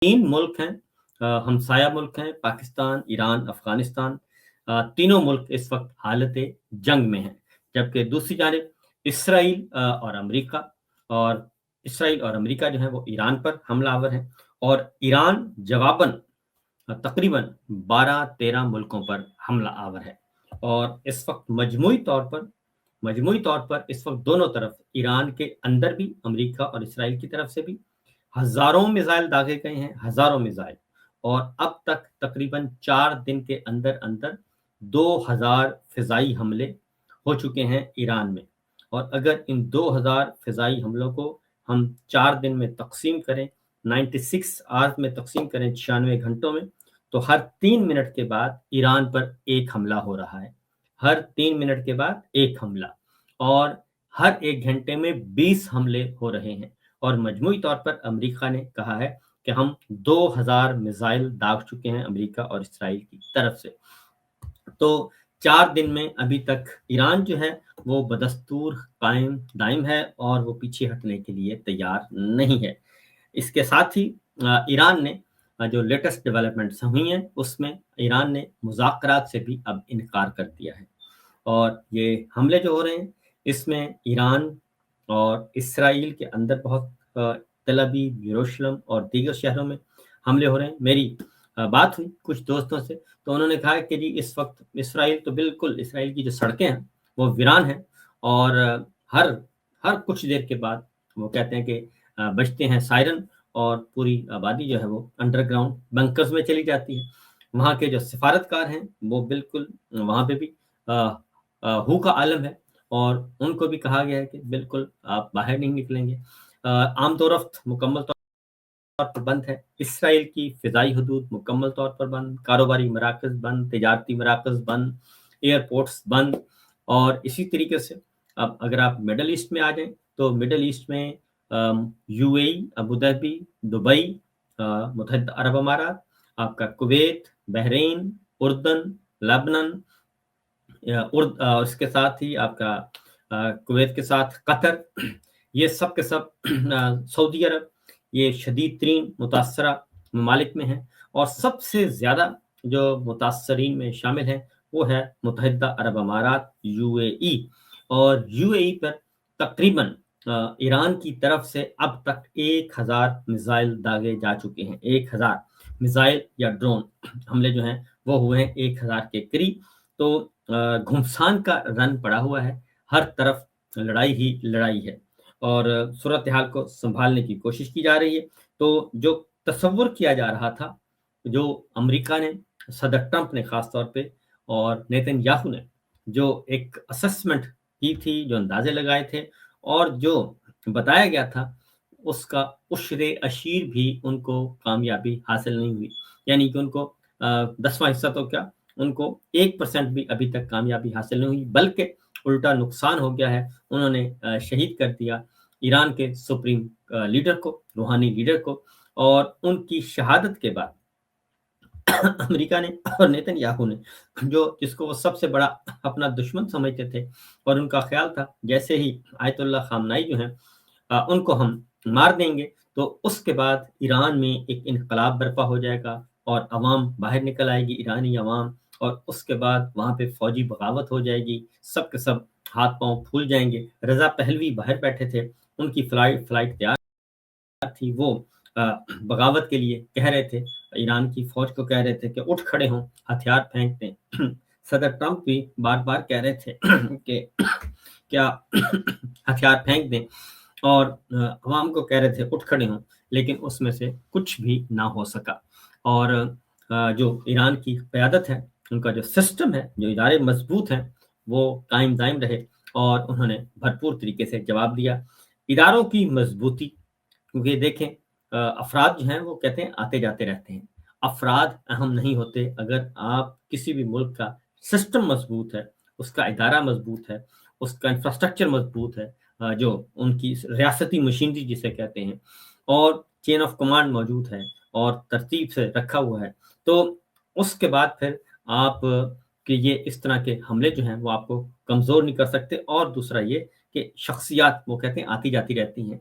तीन मुल्क हैं, हमसाया मुल्क हैं, पाकिस्तान, ईरान, अफगानिस्तान। तीनों मुल्क इस वक्त हालत जंग में हैं, जबकि दूसरी जानिब इसराइल और अमेरिका, और इसराइल और अमेरिका जो है वो ईरान पर हमलावर हैं, और ईरान जवाबन तकरीबन 12-13 मुल्कों पर हमला आवर है। और इस वक्त मजमूई तौर पर इस वक्त दोनों तरफ, ईरान के अंदर भी अमेरिका और इसराइल की तरफ से भी हजारों मिसाइल दागे गए हैं, हजारों मिसाइल। और अब तक तकरीबन 4 दिन के अंदर अंदर 2000 फिजाई हमले हो चुके हैं ईरान में। और अगर इन 2000 फिजाई हमलों को हम 4 दिन में तकसीम करें, 96 आवर्स में तकसीम करें, 96 घंटों में, तो हर 3 मिनट के बाद ईरान पर एक हमला हो रहा है। हर 3 मिनट के बाद एक हमला, और हर 1 घंटे में 20 हमले हो रहे हैं। और मजमूई तौर पर अमेरिका ने कहा है कि हम 2000 मिसाइल दाग चुके हैं अमेरिका और इसराइल की तरफ से। तो 4 दिन में अभी तक ईरान जो है वो बदस्तूर कायम दायम है, और वो पीछे हटने के लिए तैयार नहीं है। इसके साथ ही ईरान ने जो लेटेस्ट डेवलपमेंट्स हुई हैं उसमें ईरान ने मुज़ाकरात से भी अब इनकार कर दिया है। और ये हमले जो हो रहे हैं इसमें ईरान और इसराइल के अंदर बहुत तेल अवीव, यरूशलेम और दीगर शहरों में हमले हो रहे हैं। मेरी बात हुई कुछ दोस्तों से, तो उन्होंने कहा कि जी इस वक्त इसराइल की जो सड़कें हैं वो वीरान हैं, और हर हर कुछ देर के बाद वो कहते हैं कि बजते हैं सायरन, और पूरी आबादी जो है वो अंडरग्राउंड बंकर्स में चली जाती है। वहाँ के जो सिफारतकार हैं वो बिल्कुल वहाँ पे भी हू का आलम है, और उनको भी कहा गया है कि बिल्कुल आप बाहर नहीं निकलेंगे। आमदोरफ्त मुकम्मल तौर पर बंद है, इसराइल की फ़िज़ाई हदूद मुकम्मल तौर पर बंद, कारोबारी मराकज़ बंद, तिजारती मराकज़ बंद, एयरपोर्ट्स बंद। और इसी तरीके से अब अगर आप मिडल ईस्ट में आ जाएँ, तो मिडल ईस्ट में यूएई, अबू धाबी, दुबई, मुत्तहिदा अरब अमारात, आपका कुवैत, बहरीन, उर्दन, लेबनान, इसके साथ ही आपका कुवैत के साथ कतर, ये सब के सब सऊदी अरब, ये शदीद तरीन मुतासरा ममालिक में हैं। और सबसे ज़्यादा जो मुतासरीन में शामिल हैं वो है मुत्तहिदा अरब अमारात, यूएई। और यूएई पर तकरीबन ईरान की तरफ से अब तक 1000 मिसाइल दागे जा चुके हैं। 1000 मिसाइल या ड्रोन हमले जो हैं वो हुए हैं 1000 के करीब। तो घुमसान का रन पड़ा हुआ है, हर तरफ लड़ाई ही लड़ाई है, और सूरत हाल को संभालने की कोशिश की जा रही है। तो जो तसव्वुर किया जा रहा था, जो अमेरिका ने, सदर ट्रंप ने खास तौर पे, और नेतन्याहू ने जो एक असेसमेंट की थी, जो अंदाजे लगाए थे, और जो बताया गया था, उसका उश्रे अशीर भी उनको कामयाबी हासिल नहीं हुई। यानी कि उनको 10वां हिस्सा तो क्या, उनको 1% भी अभी तक कामयाबी हासिल नहीं हुई, बल्कि उल्टा नुकसान हो गया है। उन्होंने शहीद कर दिया ईरान के सुप्रीम लीडर को, रूहानी लीडर को। और उनकी शहादत के बाद अमेरिका ने और नेतन्याहू ने, जो जिसको वो सबसे बड़ा अपना दुश्मन समझते थे, और उनका ख्याल था जैसे ही आयतुल्लाह खामनाई जो हैं उनको हम मार देंगे तो उसके बाद ईरान में एक इनकलाब बर्पा हो जाएगा, और अवाम बाहर निकल आएगी, ईरानी अवाम, और उसके बाद वहाँ पे फौजी बगावत हो जाएगी, सब के सब हाथ पांव फूल जाएंगे। रजा पहलवी बाहर बैठे थे, उनकी फ्लाइट तैयार थी, वो बगावत के लिए कह रहे थे, ईरान की फौज को कह रहे थे कि उठ खड़े हों, हथियार फेंक दें। सदर ट्रंप भी बार बार कह रहे थे कि क्या हथियार फेंक दें, और अवाम को कह रहे थे उठ खड़े हों, लेकिन उसमें से कुछ भी ना हो सका। और जो ईरान की क़यादत है, उनका जो सिस्टम है, जो इदारे मजबूत हैं, वो कायम दायम रहे, और उन्होंने भरपूर तरीके से जवाब दिया। इदारों की मजबूती, क्योंकि देखें अफराद जो हैं वो कहते हैं आते जाते रहते हैं, अफराद अहम नहीं होते। अगर आप किसी भी मुल्क का सिस्टम मजबूत है, उसका इदारा मजबूत है, उसका इंफ्रास्ट्रक्चर मजबूत है, जो उनकी रियासती मशीनरी जिसे कहते हैं, और चेन ऑफ कमांड मौजूद है, और तरतीब से रखा हुआ है, तो उसके बाद फिर आप कि ये इस तरह के हमले जो हैं वो आपको कमज़ोर नहीं कर सकते। और दूसरा ये कि शख्सियात वो कहते हैं आती जाती रहती हैं।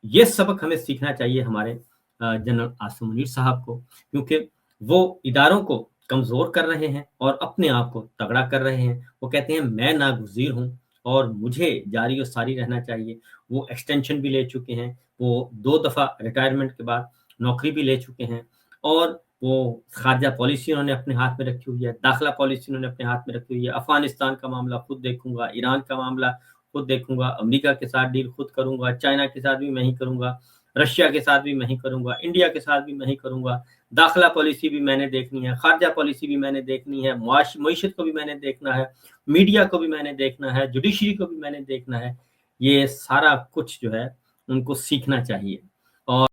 ये सबक हमें सीखना चाहिए हमारे जनरल आसिम मुनीर साहब को, क्योंकि वो इदारों को कमज़ोर कर रहे हैं और अपने आप को तगड़ा कर रहे हैं। वो कहते हैं मैं नागुज़ीर हूँ और मुझे जारी और सारी रहना चाहिए। वो एक्सटेंशन भी ले चुके हैं, वो 2 दफ़ा रिटायरमेंट के बाद नौकरी भी ले चुके हैं और वो ख़ारजा पॉलिसी उन्होंने अपने हाथ में रखी हुई है, दाखिला पॉलिसी उन्होंने अपने हाथ में रखी हुई है, अफ़गानिस्तान का मामला खुद देखूँगा, ईरान का मामला खुद देखूँगा, अमेरिका के साथ डील खुद करूँगा, चाइना के साथ भी मैं ही करूँगा, रशिया के साथ भी मैं ही करूँगा, इंडिया के साथ भी मैं ही करूँगा, दाखिला पॉलिसी भी मैंने देखनी है, ख़ारजा पॉलिसी भी मैंने देखनी है, मईशत को भी मैंने देखना है, मीडिया को भी मैंने देखना है, जुडिशरी को भी मैंने देखना है। ये सारा कुछ जो है उनको सीखना चाहिए। और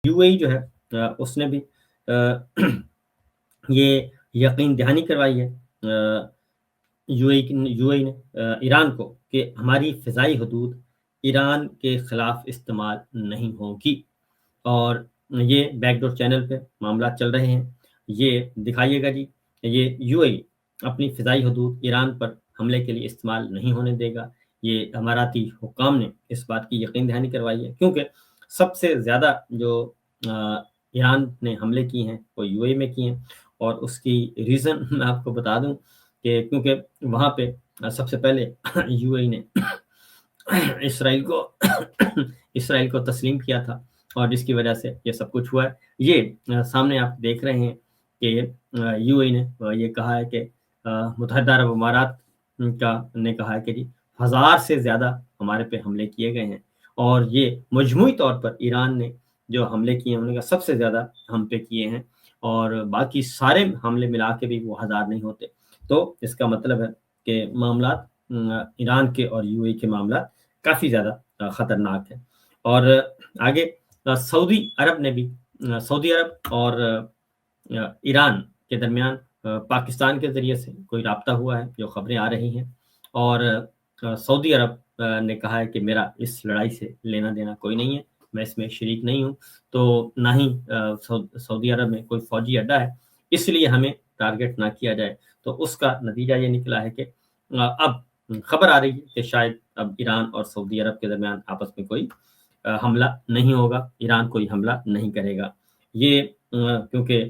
यूएई जो है उसने भी ये यकीन दहानी करवाई है यूएई ने ईरान को कि हमारी फ़िज़ाई हदूद ईरान के ख़िलाफ़ इस्तेमाल नहीं होगी और ये बैकडोर चैनल पे मामला चल रहे हैं। ये दिखाइएगा जी, ये यूएई अपनी फ़िज़ाई हदूद ईरान पर हमले के लिए इस्तेमाल नहीं होने देगा। ये अमाराती हुक्काम ने इस बात की यकीन दहानी करवाई है, क्योंकि सबसे ज़्यादा जो ईरान ने हमले किए हैं, वो यूएई में किए हैं और उसकी रीज़न मैं आपको बता दूँ कि क्योंकि वहाँ पे सबसे पहले यूएई ने इसराइल को इसराइल को तस्लीम किया था और जिसकी वजह से ये सब कुछ हुआ है। ये सामने आप देख रहे हैं कि यूएई ने ये कहा है कि मुत्तहिदा अरब अमारात का ने कहा है कि जी 1000 से ज़्यादा हमारे पे हमले किए गए हैं और ये मजमूई तौर पर ईरान ने जो हमले किए हैं उन्होंने कहा सबसे ज़्यादा हम पे किए हैं और बाकी सारे हमले मिला के भी वो 1000 नहीं होते। तो इसका मतलब है कि मामलात ईरान के और यूएई के मामलात काफ़ी ज़्यादा ख़तरनाक है। और आगे सऊदी अरब ने भी सऊदी अरब और ईरान के दरमियान पाकिस्तान के ज़रिए से कोई राब्ता हुआ है, जो ख़बरें आ रही हैं और सऊदी अरब ने कहा है कि मेरा इस लड़ाई से लेना-देना कोई नहीं है, मैं इसमें शरीक नहीं हूँ। तो ना ही सऊदी अरब में कोई फ़ौजी अड्डा है, इसलिए हमें टारगेट ना किया जाए। तो उसका नतीजा ये निकला है कि अब खबर आ रही है कि शायद अब ईरान और सऊदी अरब के दरमियान आपस में कोई हमला नहीं होगा, ईरान कोई हमला नहीं करेगा। ये क्योंकि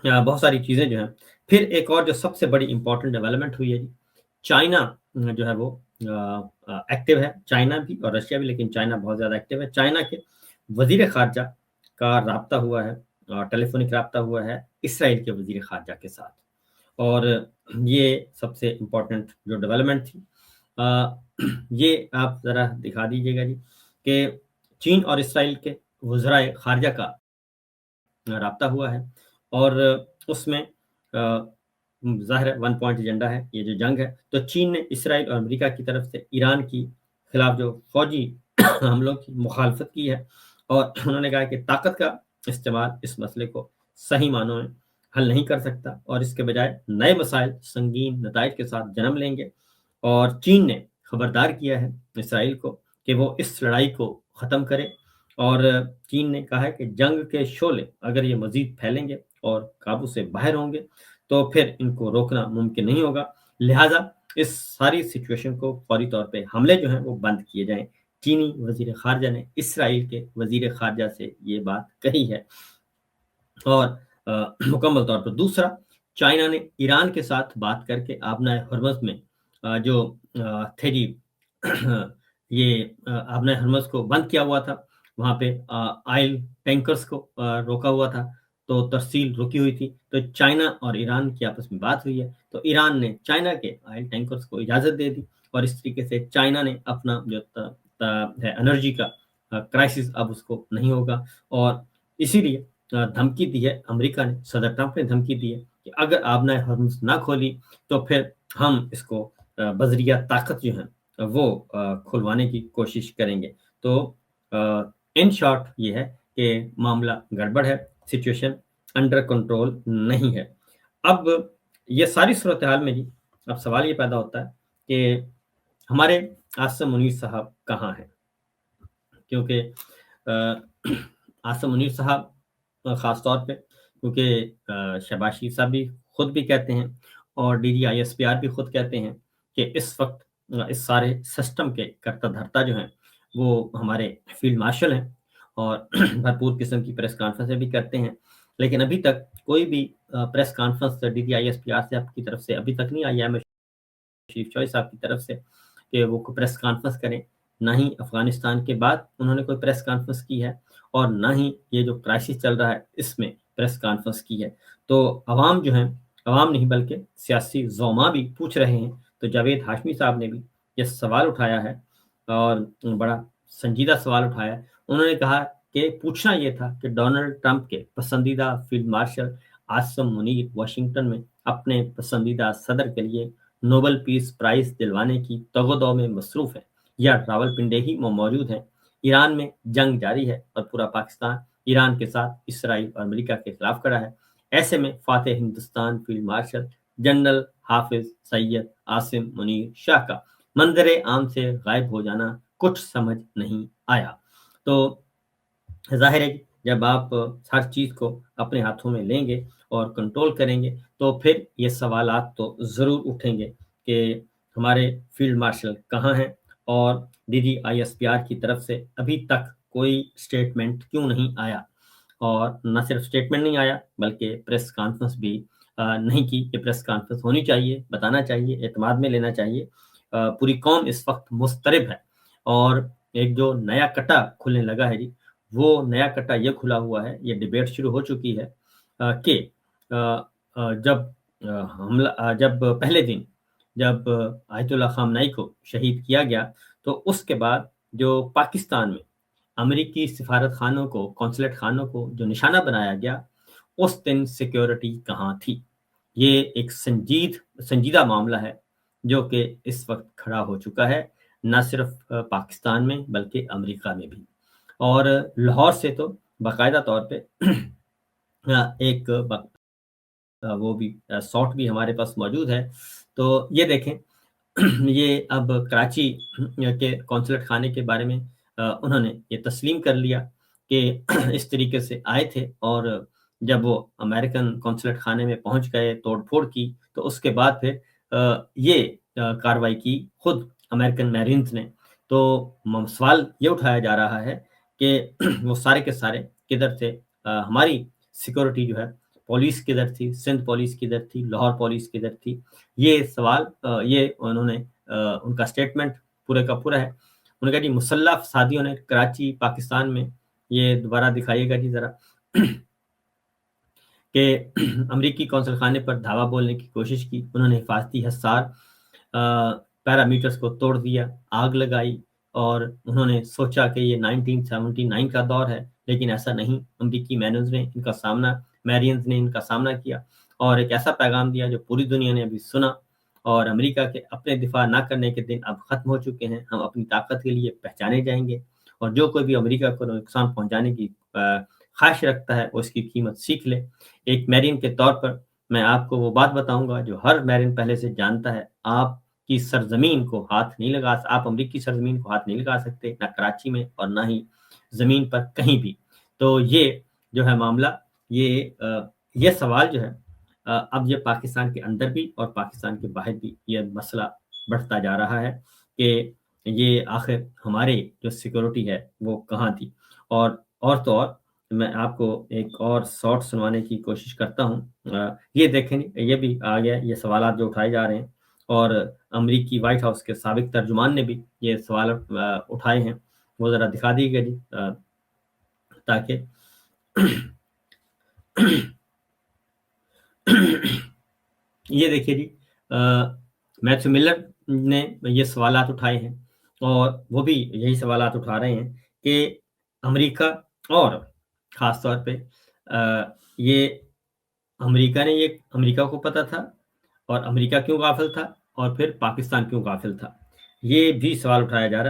बहुत सारी चीज़ें जो हैं फिर एक और जो सबसे बड़ी इम्पोर्टेंट डेवलपमेंट हुई है जी, चाइना जो है वो एक्टिव है, चाइना भी और रशिया भी, लेकिन चाइना बहुत ज़्यादा एक्टिव है। चाइना के वज़ीर ख़ारजा का राब्ता हुआ है टेलीफ़ोनिक राब्ता हुआ है इसराइल के वज़ीर ख़ारजा के साथ और ये सबसे इम्पोर्टेंट जो डेवलपमेंट थी। ये आप ज़रा दिखा दीजिएगा जी कि चीन और इसराइल के वज़राए ख़ारजा का राब्ता हुआ है और उसमें ज़ाहिर है 1 पॉइंट एजेंडा है, ये जो जंग है, तो चीन ने इसराइल और अमेरिका की तरफ से ईरान की खिलाफ जो फ़ौजी हमलों की मुखालफत की है और उन्होंने कहा कि ताकत का इस्तेमाल इस मसले को सही मानों में हल नहीं कर सकता और इसके बजाय नए मसाइल संगीन नताइज के साथ जन्म लेंगे और चीन ने खबरदार किया है इसराइल को कि वो इस लड़ाई को ख़त्म करे और चीन ने कहा है कि जंग के शोले अगर ये मज़ीद फैलेंगे और काबू से बाहर होंगे, तो फिर इनको रोकना मुमकिन नहीं होगा। लिहाज़ा इस सारी सिचुएशन को फौरी तौर पे हमले जो हैं वो बंद किए जाएँ। चीनी वज़ीर ख़ारजा ने इसराइल के वज़ीर ख़ारजा से ये बात कही है और मुकम्मल तौर पर दूसरा, चाइना ने ईरान के साथ बात करके आबनाए हर्मज़ में जो थे जी ये आबनाए हर्मज़ को बंद किया हुआ था, वहाँ पे ऑयल टैंकर्स को रोका हुआ था, तो तरसील रुकी हुई थी। तो चाइना और ईरान की आपस में बात हुई है, तो ईरान ने चाइना के ऑयल टैंकर्स को इजाज़त दे दी और इस तरीके से चाइना ने अपना जो है एनर्जी का क्राइसिस अब उसको नहीं होगा और इसीलिए धमकी दी है अमेरिका ने, सदर ट्रंप ने धमकी दी है कि अगर आपने हर्मुज़ ना खोली तो फिर हम इसको बज़रिया ताकत जो है वो खुलवाने की कोशिश करेंगे। तो इन शॉर्ट ये है कि मामला गड़बड़ है, सिचुएशन अंडर कंट्रोल नहीं है। अब ये सारी सूरत-ए-हाल में जी अब सवाल ये पैदा होता है कि हमारे आसिम मुनीर साहब कहाँ हैं? क्योंकि आसिम मुनीर साहब ख़ास तौर पे क्योंकि शहबाज शरीफ साहब भी खुद भी कहते हैं और डीजीआईएसपीआर भी खुद कहते हैं कि इस वक़्त इस सारे सिस्टम के कर्ता-धर्ता जो हैं, वो हमारे फ़ील्ड मार्शल हैं اور भरपूर किस्म की प्रेस कॉन्फ्रेंसें भी करते हैं। लेकिन अभी तक कोई भी प्रेस कॉन्फ्रेंस DDISPR से आपकी तरफ से अभी तक नहीं आई है, चीफ चॉइस साहब की तरफ से कि वो प्रेस कॉन्फ्रेंस करें। ना ही अफगानिस्तान के बाद उन्होंने कोई प्रेस कॉन्फ्रेंस की है और ना ही ये जो क्राइसिस चल रहा है इसमें प्रेस कॉन्फ्रेंस की है। तो अवाम जो है, अवाम नहीं बल्कि सियासी ज़ोमा भी पूछ रहे हैं। तो जावेद हाशमी साहब ने भी ये सवाल उठाया है और बड़ा संजीदा सवाल उठाया है। उन्होंने कहा कि पूछना ये था कि डोनाल्ड ट्रंप के पसंदीदा field marshal Asim Munir Washington में अपने पसंदीदा सदर के लिए नोबेल पीस प्राइज दिलवाने की तगोदौ में मसरूफ है या रावलपिंडी ही में मौजूद है। ईरान में जंग जारी है और पूरा पाकिस्तान ईरान के साथ इसराइल और अमेरिका के खिलाफ खड़ा है। ऐसे में Fateh Hindustan field marshal general हाफिज सैयद आसिम मुनीर शाह का मंजर आम से गायब हो जाना कुछ समझ नहीं आया। तो ज़ाहिर है कि जब आप हर चीज़ को अपने हाथों में लेंगे और कंट्रोल करेंगे, तो फिर ये सवालात तो ज़रूर उठेंगे कि हमारे फील्ड मार्शल कहाँ हैं और DDISPR की तरफ से अभी तक कोई स्टेटमेंट क्यों नहीं आया। और न सिर्फ स्टेटमेंट नहीं आया, बल्कि प्रेस कॉन्फ्रेंस भी नहीं की। ये प्रेस कॉन्फ्रेंस होनी चाहिए, बताना चाहिए, एतमाद में लेना चाहिए। पूरी कौम इस वक्त मुस्तरब है और एक जो नया कटा खुलने लगा है जी, वो नया कटा ये खुला हुआ है, ये डिबेट शुरू हो चुकी है कि जब पहले दिन जब आयतुल्लाह खामनेई को शहीद किया गया, तो उसके बाद जो पाकिस्तान में अमेरिकी सिफारत खानों को, कौंसलेट खानों को जो निशाना बनाया गया, उस दिन सिक्योरिटी कहाँ थी? ये एक संजीदा मामला है, जो कि इस वक्त खड़ा हो चुका है, न सिर्फ पाकिस्तान में बल्कि अमेरिका में भी। और लाहौर से तो बाकायदा तौर पे एक वो भी शॉट भी हमारे पास मौजूद है। तो ये देखें ये अब कराची के कौंसलेट खाने के बारे में उन्होंने ये तस्लीम कर लिया कि इस तरीके से आए थे और जब वो अमेरिकन कौंसलेट खाने में पहुंच गए, तोड़-फोड़ की, तो उसके बाद फिर ये कार्रवाई की खुद अमेरिकन मैरीन्स ने। तो सवाल ये उठाया जा रहा है कि वो सारे के सारे किधर थे? हमारी सिक्योरिटी जो है, पुलिस किधर थी? सिंध पुलिस किधर थी? लाहौर पुलिस किधर थी? ये सवाल ये उन्होंने उनका स्टेटमेंट पूरे का पूरा है। उन्होंने कहा जी मुसल्लह फसादियों ने कराची पाकिस्तान में, ये दोबारा दिखाइएगा जी ज़रा कि अमरीकी कौंसल खाने पर धावा बोलने की कोशिश की। उन्होंने हिफाजती हसार पैरामीटर्स को तोड़ दिया, आग लगाई और उन्होंने सोचा कि ये 1979 का दौर है, लेकिन ऐसा नहीं। अमरीकी मैरियंस ने इनका सामना किया और एक ऐसा पैगाम दिया जो पूरी दुनिया ने अभी सुना। और अमेरिका के अपने दिफा ना करने के दिन अब खत्म हो चुके हैं। हम अपनी ताकत के लिए पहचाने जाएंगे और जो कोई भी अमेरिका को नुकसान पहुंचाने की ख्वाहिश रखता है, वो इसकी कीमत सीख ले। एक मैरिन के तौर पर मैं आपको वो बात बताऊंगा जो हर मैरिन पहले से जानता है। आपकी सरजमीन को हाथ नहीं लगा आप अमरीकी सरजमीन को हाथ नहीं लगा सकते, ना कराची में और ना ही ज़मीन पर कहीं भी। तो ये जो है मामला, ये सवाल जो है अब ये पाकिस्तान के अंदर भी और पाकिस्तान के बाहर भी ये मसला बढ़ता जा रहा है कि ये आखिर हमारे जो सिक्योरिटी है वो कहाँ थी। और तो और मैं आपको एक और शॉर्ट सुनवाने की कोशिश करता हूँ। ये देखें, ये भी आ गया, ये सवालात जो उठाए जा रहे हैं और अमरीकी व्हाइट हाउस के साबिक तर्जुमान ने भी ये सवाल उठाए हैं। वो ज़रा दिखा दीजिएगा जी ताकि ये देखिए जी, मैथ्यू मिलर ने ये सवालात उठाए हैं और वो भी यही सवालात उठा रहे हैं कि अमेरिका और ख़ास तौर पे ये अमेरिका को पता था और अमेरिका क्यों गाफिल था और फिर पाकिस्तान क्यों गाफिल था? ये भी सवाल उठाया जा रहा है।